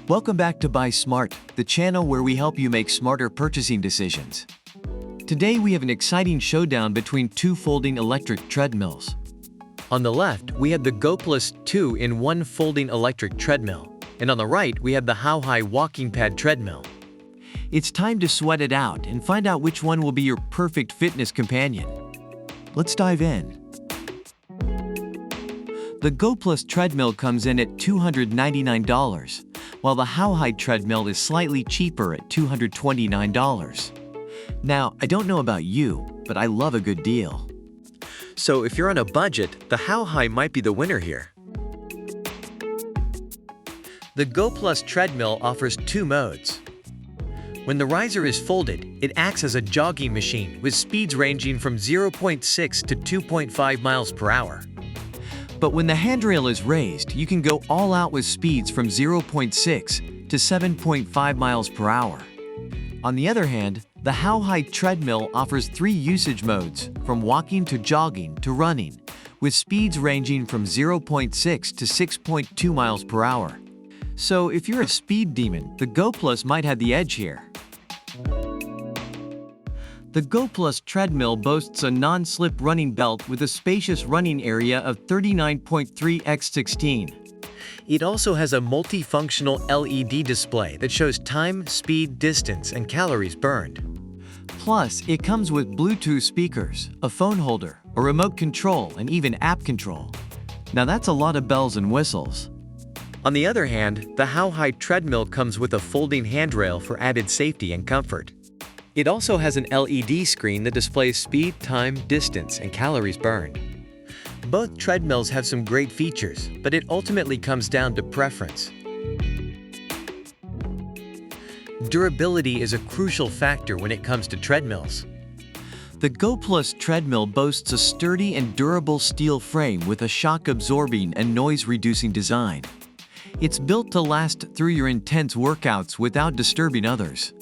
Welcome back to Buy Smart, the channel where we help you make smarter purchasing decisions. Today we have an exciting showdown between two folding electric treadmills. On the left, we have the Goplus 2-in-1 folding electric treadmill, and on the right, we have the How-High walking pad treadmill. It's time to sweat it out and find out which one will be your perfect fitness companion. Let's dive in. The Goplus treadmill comes in at $299, while the How-High treadmill is slightly cheaper at $229. Now, I don't know about you, but I love a good deal. So if you're on a budget, the How-High might be the winner here. The Goplus treadmill offers two modes. When the riser is folded, it acts as a jogging machine with speeds ranging from 0.6 to 2.5 miles per hour. But when the handrail is raised, you can go all out with speeds from 0.6 to 7.5 miles per hour. On the other hand, the How-High treadmill offers three usage modes, from walking to jogging to running, with speeds ranging from 0.6 to 6.2 miles per hour. So if you're a speed demon, the Goplus might have the edge here. The Goplus treadmill boasts a non-slip running belt with a spacious running area of 39.3 x 16. It also has a multifunctional LED display that shows time, speed, distance, and calories burned. Plus, it comes with Bluetooth speakers, a phone holder, a remote control, and even app control. Now that's a lot of bells and whistles. On the other hand, the How-High treadmill comes with a folding handrail for added safety and comfort. It also has an LED screen that displays speed, time, distance, and calories burned. Both treadmills have some great features, but it ultimately comes down to preference. Durability is a crucial factor when it comes to treadmills. The Goplus treadmill boasts a sturdy and durable steel frame with a shock-absorbing and noise-reducing design. It's built to last through your intense workouts without disturbing others.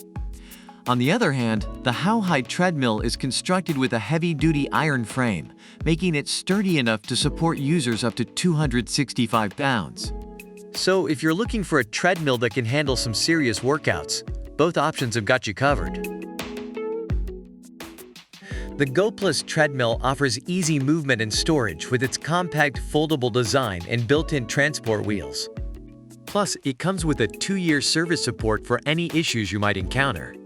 On the other hand, the How-High treadmill is constructed with a heavy-duty iron frame, making it sturdy enough to support users up to 265 pounds. So if you're looking for a treadmill that can handle some serious workouts, both options have got you covered. The Goplus treadmill offers easy movement and storage with its compact foldable design and built-in transport wheels. Plus, it comes with a 2-year service support for any issues you might encounter.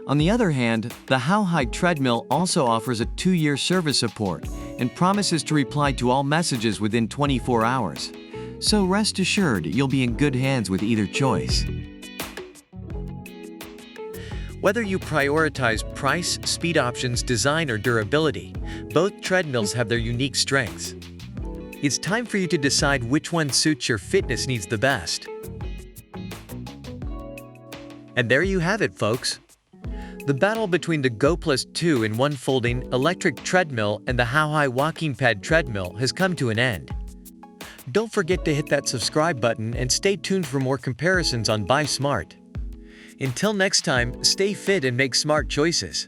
On the other hand, the How-High treadmill also offers a 2-year service support and promises to reply to all messages within 24 hours. So rest assured, you'll be in good hands with either choice. Whether you prioritize price, speed options, design, or durability, both treadmills have their unique strengths. It's time for you to decide which one suits your fitness needs the best. And there you have it, folks. The battle between the Goplus 2-in-1 folding electric treadmill and the How-High walking pad treadmill has come to an end. Don't forget to hit that subscribe button and stay tuned for more comparisons on Buy Smart. Until next time, stay fit and make smart choices.